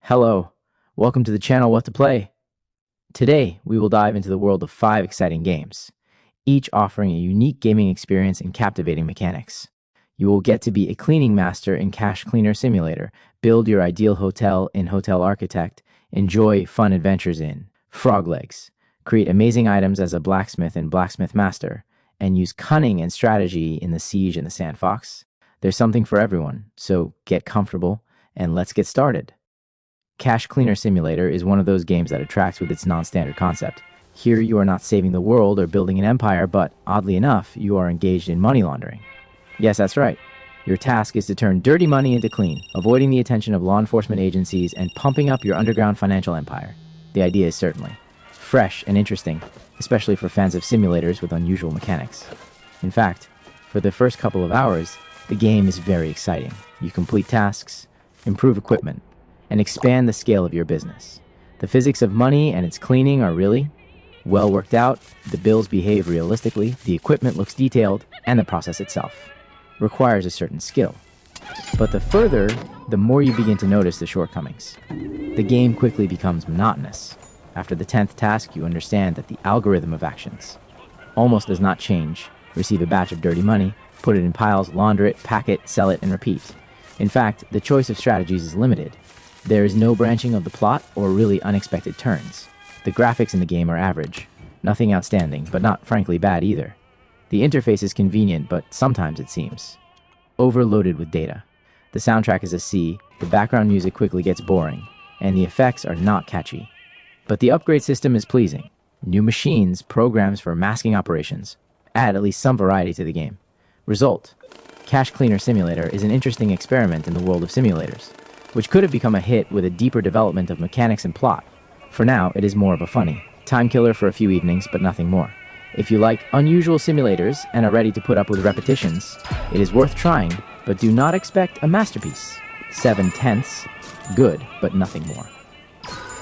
Hello, welcome to the channel What to Play. Today, we will dive into the world of 5 exciting games, each offering a unique gaming experience and captivating mechanics. You will get to be a cleaning master in Cashcleanersimulator, build your ideal hotel in Hotel Architect, enjoy fun adventures in Frog Legs, create amazing items as a blacksmith in Blacksmith Master, and use cunning and strategy in the Siege and the Sandfox. There's something for everyone, so get comfortable and let's get started. Cashcleanersimulator is one of those games that attracts with its non-standard concept. Here you are not saving the world or building an empire, but oddly enough, you are engaged in money laundering. Yes, that's right. Your task is to turn dirty money into clean, avoiding the attention of law enforcement agencies and pumping up your underground financial empire. The idea is certainly fresh and interesting, especially for fans of simulators with unusual mechanics. In fact, for the first couple of hours, the game is very exciting. You complete tasks, improve equipment, and expand the scale of your business. The physics of money and its cleaning are really well worked out, the bills behave realistically, the equipment looks detailed, and the process itself requires a certain skill. But the more you begin to notice the shortcomings. The game quickly becomes monotonous. After the 10th task, you understand that the algorithm of actions almost does not change. Receive a batch of dirty money, put it in piles, launder it, pack it, sell it, and repeat. In fact, the choice of strategies is limited. There is no branching of the plot or really unexpected turns. The graphics in the game are average. Nothing outstanding, but not frankly bad either. The interface is convenient, but sometimes it seems overloaded with data. The soundtrack is a C, the background music quickly gets boring, and the effects are not catchy. But the upgrade system is pleasing. New machines, programs for masking operations, add at least some variety to the game. Result: Cashcleanersimulator is an interesting experiment in the world of simulators, which could have become a hit with a deeper development of mechanics and plot. For now, it is more of a funny time killer for a few evenings, but nothing more. If you like unusual simulators and are ready to put up with repetitions, it is worth trying, but do not expect a masterpiece. 7/10, good, but nothing more.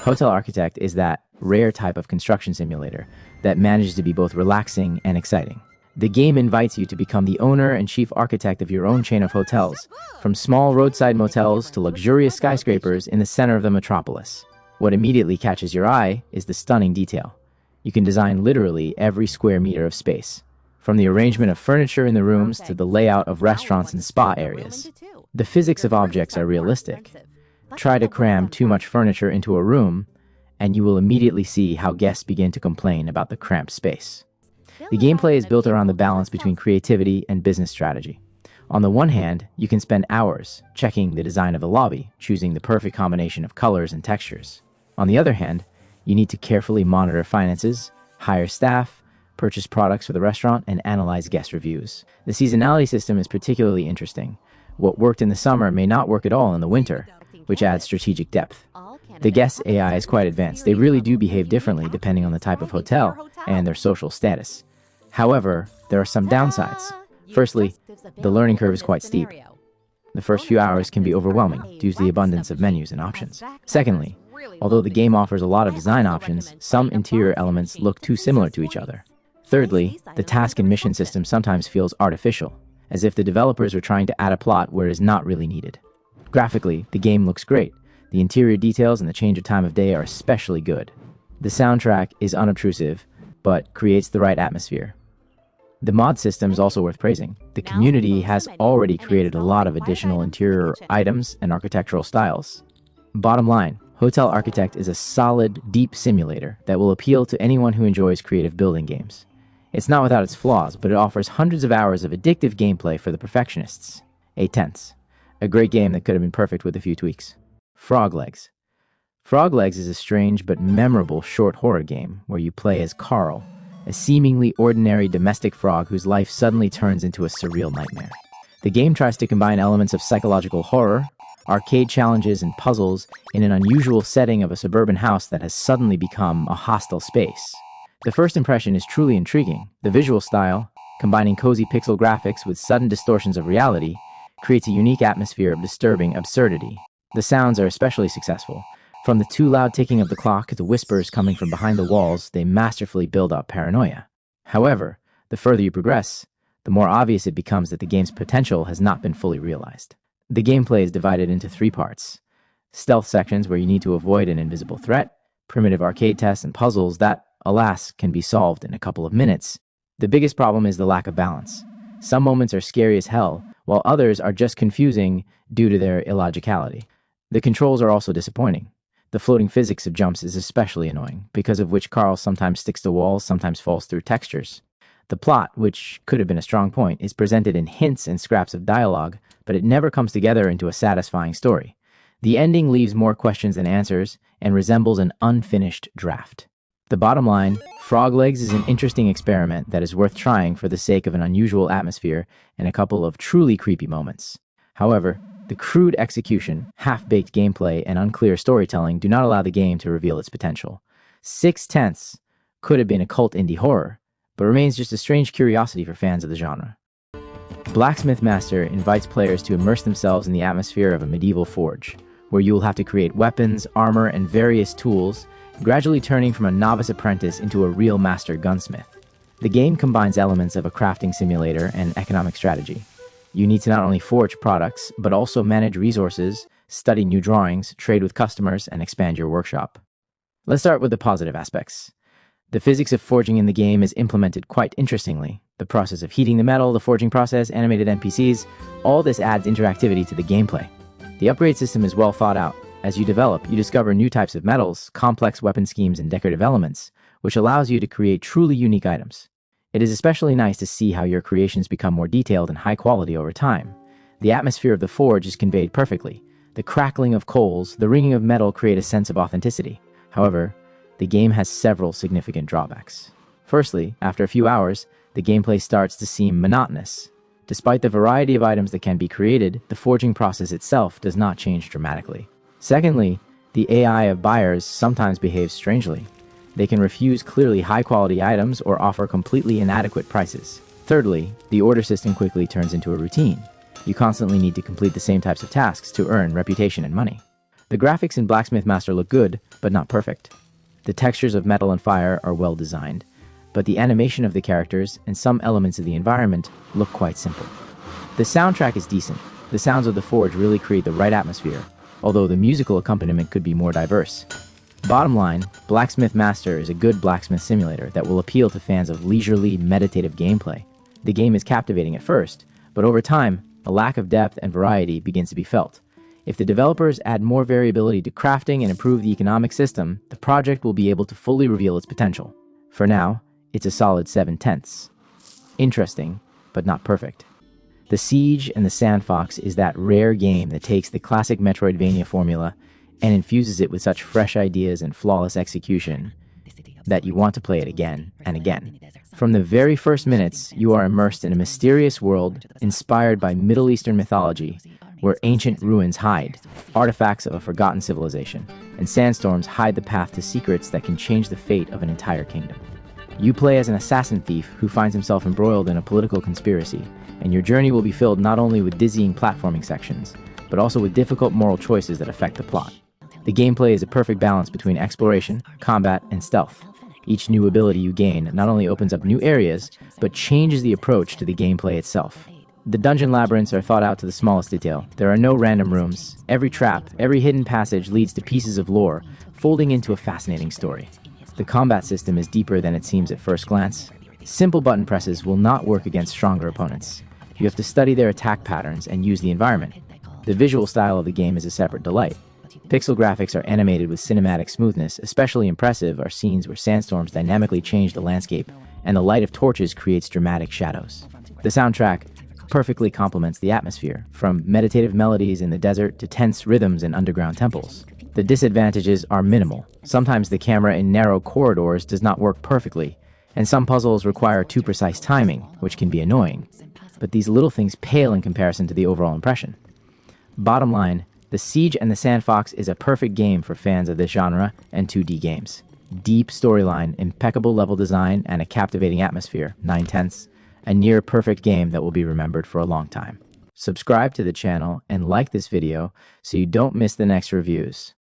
Hotel Architect is that rare type of construction simulator that manages to be both relaxing and exciting. The game invites you to become the owner and chief architect of your own chain of hotels, from small roadside motels to luxurious skyscrapers in the center of the metropolis. What immediately catches your eye is the stunning detail. You can design literally every square meter of space, from the arrangement of furniture in the rooms to the layout of restaurants and spa areas. The physics of objects are realistic. Try to cram too much furniture into a room, and you will immediately see how guests begin to complain about the cramped space. The gameplay is built around the balance between creativity and business strategy. On the one hand, you can spend hours checking the design of the lobby, choosing the perfect combination of colors and textures. On the other hand, you need to carefully monitor finances, hire staff, purchase products for the restaurant, and analyze guest reviews. The seasonality system is particularly interesting. What worked in the summer may not work at all in the winter, which adds strategic depth. The guest AI is quite advanced. They really do behave differently depending on the type of hotel and their social status. However, there are some downsides. Firstly, the learning curve is quite steep. The first few hours can be overwhelming due to the abundance of menus and options. Secondly, although the game offers a lot of design options, some interior elements look too similar to each other. Thirdly, the task and mission system sometimes feels artificial, as if the developers are trying to add a plot where it is not really needed. Graphically, the game looks great. The interior details and the change of time of day are especially good. The soundtrack is unobtrusive, but creates the right atmosphere. The mod system is also worth praising. The community has already created a lot of additional interior items and architectural styles. Bottom line, Hotel Architect is a solid, deep simulator that will appeal to anyone who enjoys creative building games. It's not without its flaws, but it offers hundreds of hours of addictive gameplay for the perfectionists. 8/10, a great game that could have been perfect with a few tweaks. Frog Legs. Frog Legs is a strange but memorable short horror game where you play as Carl, a seemingly ordinary domestic frog whose life suddenly turns into a surreal nightmare. The game tries to combine elements of psychological horror, arcade challenges, and puzzles in an unusual setting of a suburban house that has suddenly become a hostile space. The first impression is truly intriguing. The visual style, combining cozy pixel graphics with sudden distortions of reality, creates a unique atmosphere of disturbing absurdity. The sounds are especially successful. From the too loud ticking of the clock to whispers coming from behind the walls, they masterfully build up paranoia. However, the further you progress, the more obvious it becomes that the game's potential has not been fully realized. The gameplay is divided into 3 parts. stealth sections where you need to avoid an invisible threat, primitive arcade tests and puzzles that, alas, can be solved in a couple of minutes. The biggest problem is the lack of balance. Some moments are scary as hell, while others are just confusing due to their illogicality. The controls are also disappointing. The floating physics of jumps is especially annoying, because of which Carl sometimes sticks to walls, sometimes falls through textures. The plot, which could have been a strong point, is presented in hints and scraps of dialogue, but it never comes together into a satisfying story. The ending leaves more questions than answers and resembles an unfinished draft. The bottom line, Frog Legs is an interesting experiment that is worth trying for the sake of an unusual atmosphere and a couple of truly creepy moments. However, the crude execution, half-baked gameplay, and unclear storytelling do not allow the game to reveal its potential. 6/10 could have been a cult indie horror, but remains just a strange curiosity for fans of the genre. Blacksmith Master invites players to immerse themselves in the atmosphere of a medieval forge, where you will have to create weapons, armor, and various tools, gradually turning from a novice apprentice into a real master gunsmith. The game combines elements of a crafting simulator and economic strategy. You need to not only forge products, but also manage resources, study new drawings, trade with customers, and expand your workshop. Let's start with the positive aspects. The physics of forging in the game is implemented quite interestingly. The process of heating the metal, the forging process, animated NPCs, all this adds interactivity to the gameplay. The upgrade system is well thought out. As you develop, you discover new types of metals, complex weapon schemes, and decorative elements, which allows you to create truly unique items. It is especially nice to see how your creations become more detailed and high quality over time. The atmosphere of the forge is conveyed perfectly. The crackling of coals, the ringing of metal create a sense of authenticity. However, the game has several significant drawbacks. Firstly, after a few hours, the gameplay starts to seem monotonous. Despite the variety of items that can be created, the forging process itself does not change dramatically. Secondly, the AI of buyers sometimes behaves strangely. They can refuse clearly high-quality items or offer completely inadequate prices. Thirdly, the order system quickly turns into a routine. You constantly need to complete the same types of tasks to earn reputation and money. The graphics in Blacksmith Master look good, but not perfect. The textures of metal and fire are well designed, but the animation of the characters and some elements of the environment look quite simple. The soundtrack is decent. The sounds of the forge really create the right atmosphere, although the musical accompaniment could be more diverse. Bottom line, Blacksmith Master is a good blacksmith simulator that will appeal to fans of leisurely, meditative gameplay. The game is captivating at first, but over time, a lack of depth and variety begins to be felt. If the developers add more variability to crafting and improve the economic system, the project will be able to fully reveal its potential. For now, it's a solid 7/10. Interesting, but not perfect. The Siege and the Sandfox is that rare game that takes the classic Metroidvania formula and infuses it with such fresh ideas and flawless execution that you want to play it again and again. From the very first minutes, you are immersed in a mysterious world inspired by Middle Eastern mythology, where ancient ruins hide, artifacts of a forgotten civilization, and sandstorms hide the path to secrets that can change the fate of an entire kingdom. You play as an assassin thief who finds himself embroiled in a political conspiracy, and your journey will be filled not only with dizzying platforming sections, but also with difficult moral choices that affect the plot. The gameplay is a perfect balance between exploration, combat, and stealth. Each new ability you gain not only opens up new areas, but changes the approach to the gameplay itself. The dungeon labyrinths are thought out to the smallest detail. There are no random rooms. Every trap, every hidden passage leads to pieces of lore, folding into a fascinating story. The combat system is deeper than it seems at first glance. Simple button presses will not work against stronger opponents. You have to study their attack patterns and use the environment. The visual style of the game is a separate delight. Pixel graphics are animated with cinematic smoothness. Especially impressive are scenes where sandstorms dynamically change the landscape, and the light of torches creates dramatic shadows. The soundtrack perfectly complements the atmosphere, from meditative melodies in the desert to tense rhythms in underground temples. The disadvantages are minimal. Sometimes the camera in narrow corridors does not work perfectly, and some puzzles require too precise timing, which can be annoying. But these little things pale in comparison to the overall impression. Bottom line, The Siege and the Sandfox is a perfect game for fans of this genre and 2D games. Deep storyline, impeccable level design, and a captivating atmosphere, 9/10, a near-perfect game that will be remembered for a long time. Subscribe to the channel and like this video so you don't miss the next reviews.